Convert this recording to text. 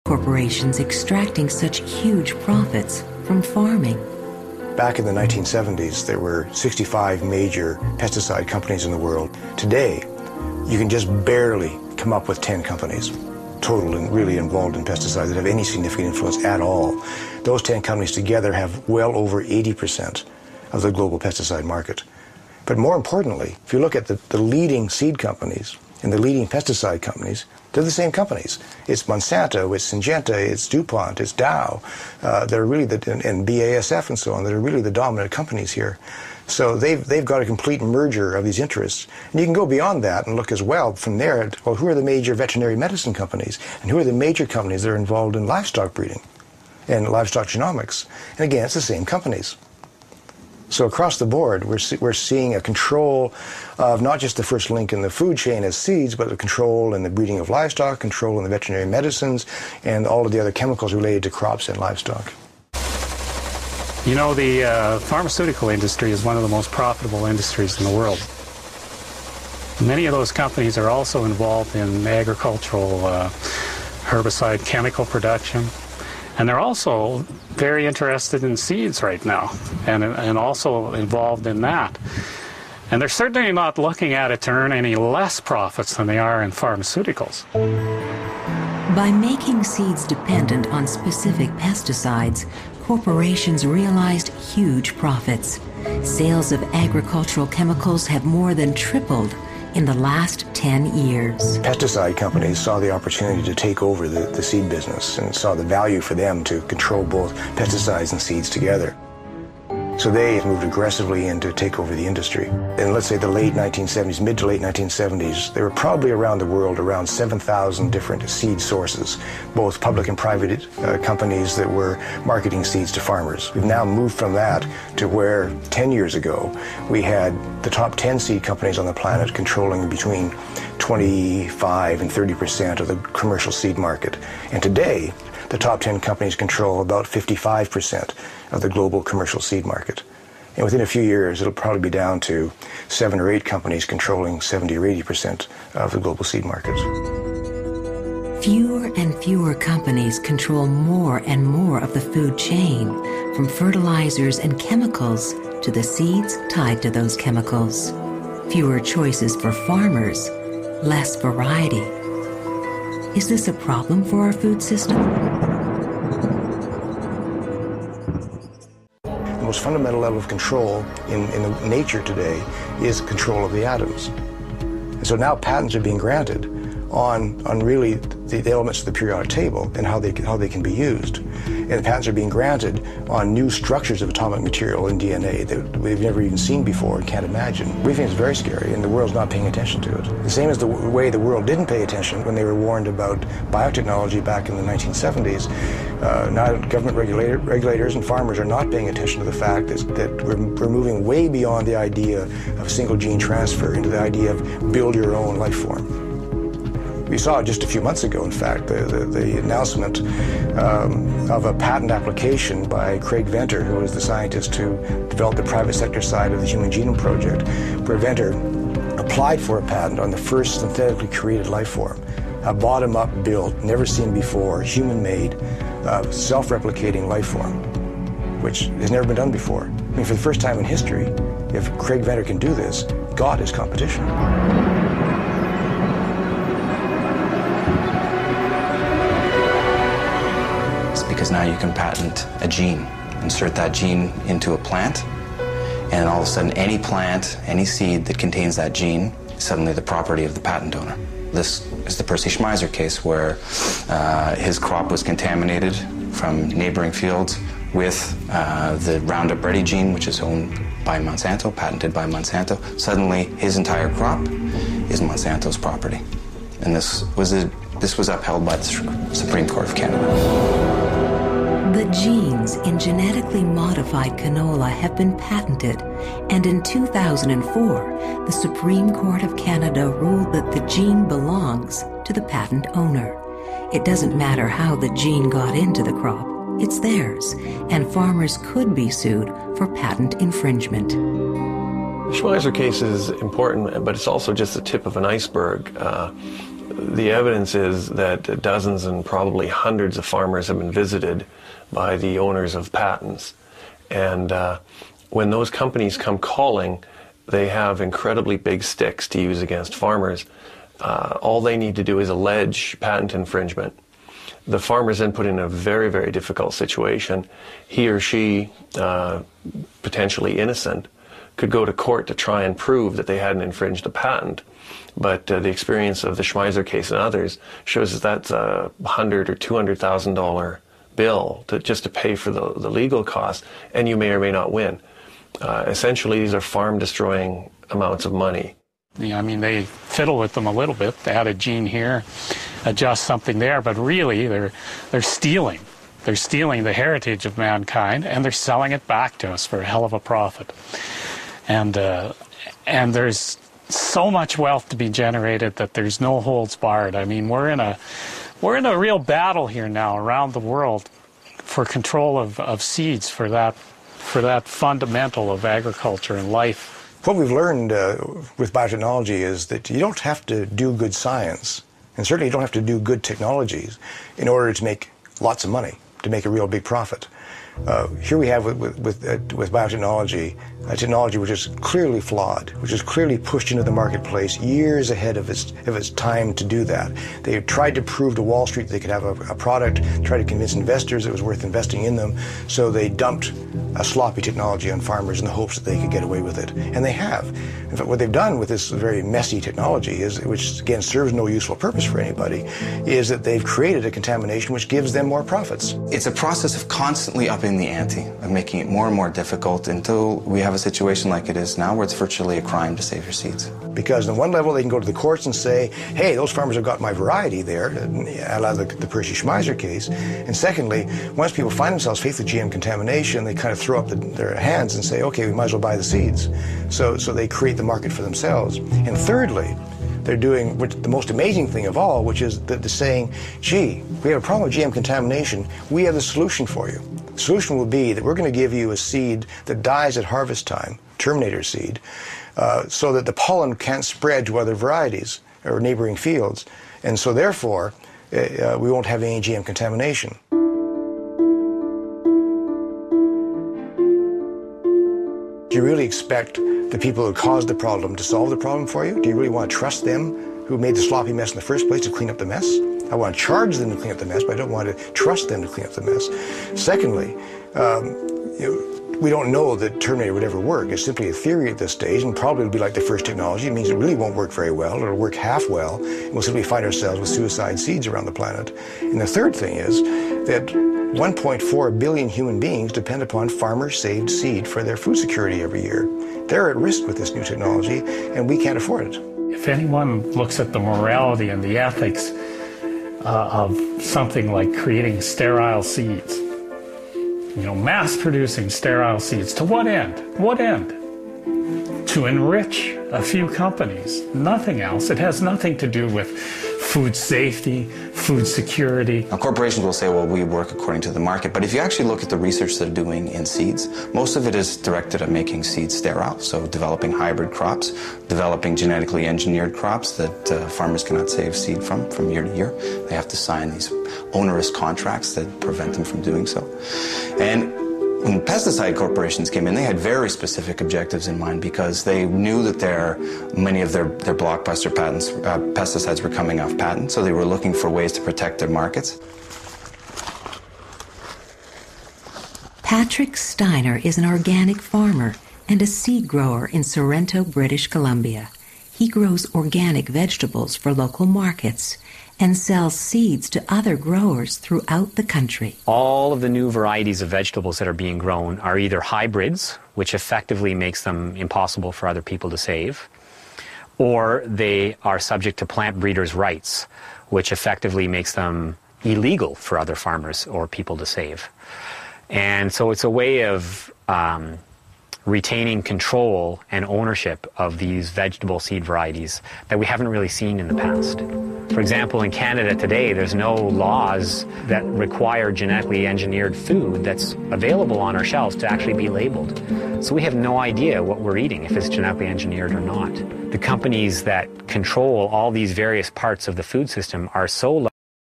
corporations extracting such huge profits from farming? Back in the 1970s, there were 65 major pesticide companies in the world. Today, you can just barely come up with 10 companies total and really involved in pesticides that have any significant influence at all. Those 10 companies together have well over 80% of the global pesticide market. But more importantly, if you look at the leading seed companies and the leading pesticide companies, they're the same companies. It's Monsanto, it's Syngenta, it's DuPont, it's Dow. They're really and BASF and so on. That are really the dominant companies here. So they've got a complete merger of these interests. And you can go beyond that and look as well from there at, well, who are the major veterinary medicine companies? And who are the major companies that are involved in livestock breeding and livestock genomics? And again, it's the same companies. So across the board, we're seeing a control of not just the first link in the food chain as seeds, but the control in the breeding of livestock, control in the veterinary medicines, and all of the other chemicals related to crops and livestock. You know, the pharmaceutical industry is one of the most profitable industries in the world. Many of those companies are also involved in agricultural herbicide chemical production. And they're also very interested in seeds right now and also involved in that. And they're certainly not looking at it to earn any less profits than they are in pharmaceuticals. By making seeds dependent on specific pesticides, corporations realized huge profits. Sales of agricultural chemicals have more than tripled in the last 10 years. Pesticide companies saw the opportunity to take over the seed business and saw the value for them to control both pesticides and seeds together. So they moved aggressively in to take over the industry. In, let's say, the late 1970s, mid to late 1970s, there were probably around the world around 7,000 different seed sources, both public and private companies that were marketing seeds to farmers. We've now moved from that to where 10 years ago we had the top 10 seed companies on the planet controlling between 25 and 30% of the commercial seed market. And today, the top 10 companies control about 55% of the global commercial seed market. And within a few years, it'll probably be down to 7 or 8 companies controlling 70 or 80% of the global seed market. Fewer and fewer companies control more and more of the food chain, from fertilizers and chemicals to the seeds tied to those chemicals. Fewer choices for farmers, less variety. Is this a problem for our food system? The most fundamental level of control in nature today is control of the atoms. And so now patents are being granted on really the elements of the periodic table and how they can be used. And patents are being granted on new structures of atomic material in DNA that we've never even seen before and can't imagine. We think it's very scary, and the world's not paying attention to it. The same as the way the world didn't pay attention when they were warned about biotechnology back in the 1970s. Now government regulators and farmers are not paying attention to the fact that we're moving way beyond the idea of single gene transfer into the idea of build your own life form. We saw just a few months ago, in fact, the announcement of a patent application by Craig Venter, who was the scientist who developed the private sector side of the Human Genome Project, where Venter applied for a patent on the first synthetically created life form, a bottom-up built, never seen before, human-made, self-replicating life form, which has never been done before. I mean, for the first time in history, if Craig Venter can do this, God is competition. Because now you can patent a gene, insert that gene into a plant, and all of a sudden any plant, any seed that contains that gene is suddenly the property of the patent owner. This is the Percy Schmeiser case, where his crop was contaminated from neighboring fields with the Roundup Ready gene, which is owned by Monsanto, patented by Monsanto. Suddenly his entire crop is Monsanto's property. And this was upheld by the Supreme Court of Canada. The genes in genetically modified canola have been patented, and in 2004, the Supreme Court of Canada ruled that the gene belongs to the patent owner. It doesn't matter how the gene got into the crop, it's theirs, and farmers could be sued for patent infringement. The Schmeiser case is important, but it's also just the tip of an iceberg. the evidence is that dozens and probably hundreds of farmers have been visited by the owners of patents. And when those companies come calling, they have incredibly big sticks to use against farmers. All they need to do is allege patent infringement. The farmer's then put in a very, very difficult situation. He or she, potentially innocent, could go to court to try and prove that they hadn't infringed a patent. But the experience of the Schmeiser case and others shows that that's a $100,000 or $200,000 bill just to pay for the legal costs, and you may or may not win. Essentially, these are farm-destroying amounts of money. I mean, they fiddle with them a little bit. They add a gene here, adjust something there, but really they're stealing. They're stealing the heritage of mankind, and they're selling it back to us for a hell of a profit. And there's so much wealth to be generated that there's no holds barred. I mean, we're in a real battle here now around the world for control of seeds, for that fundamental of agriculture and life. What we've learned with biotechnology is that you don't have to do good science, and certainly you don't have to do good technologies in order to make lots of money, to make a real big profit. Here we have with biotechnology, a technology which is clearly flawed, which is clearly pushed into the marketplace years ahead of its time to do that. They tried to prove to Wall Street they could have a product, tried to convince investors it was worth investing in them, so they dumped a sloppy technology on farmers in the hopes that they could get away with it. And they have. In fact, what they've done with this very messy technology, which again serves no useful purpose for anybody, is that they've created a contamination which gives them more profits. It's a process of constantly upping the ante, of making it more and more difficult until we have a situation like it is now where it's virtually a crime to save your seeds. Because on one level they can go to the courts and say, hey, those farmers have got my variety there, a la the Percy Schmeiser case. And secondly, once people find themselves faced with GM contamination, they kind of throw up their hands and say, okay, we might as well buy the seeds. So they create the market for themselves. And thirdly, they're doing the most amazing thing of all, which is the saying, gee, we have a problem with GM contamination, we have the solution for you. The solution will be that we're going to give you a seed that dies at harvest time, Terminator seed, so that the pollen can't spread to other varieties or neighboring fields. And so therefore, we won't have any GM contamination. Do you really expect the people who caused the problem to solve the problem for you? Do you really want to trust them who made the sloppy mess in the first place to clean up the mess? I want to charge them to clean up the mess, but I don't want to trust them to clean up the mess. Secondly, we don't know that Terminator would ever work. It's simply a theory at this stage, and probably it'll be like the first technology. It means it really won't work very well. It'll work half well, and we'll simply find ourselves with suicide seeds around the planet. And the third thing is that 1.4 billion human beings depend upon farmer-saved seed for their food security every year. They're at risk with this new technology, and we can't afford it. If anyone looks at the morality and the ethics of something like creating sterile seeds, mass-producing sterile seeds, to what end? What end? To enrich a few companies, nothing else. It has nothing to do with food safety, food security. Now, corporations will say, well, we work according to the market, but if you actually look at the research they're doing in seeds, most of it is directed at making seeds sterile, so developing hybrid crops, developing genetically engineered crops that farmers cannot save seed from year to year. They have to sign these onerous contracts that prevent them from doing so. And when pesticide corporations came in, they had very specific objectives in mind because they knew that many of their blockbuster pesticides were coming off patent, so they were looking for ways to protect their markets. Patrick Steiner is an organic farmer and a seed grower in Sorrento, British Columbia. He grows organic vegetables for local markets and sells seeds to other growers throughout the country. All of the new varieties of vegetables that are being grown are either hybrids, which effectively makes them impossible for other people to save, or they are subject to plant breeders' rights, which effectively makes them illegal for other farmers or people to save. And so it's a way of retaining control and ownership of these vegetable seed varieties that we haven't really seen in the past. For example, in Canada today, there's no laws that require genetically engineered food that's available on our shelves to actually be labeled. So we have no idea what we're eating, if it's genetically engineered or not. the companies that control all these various parts of the food system are so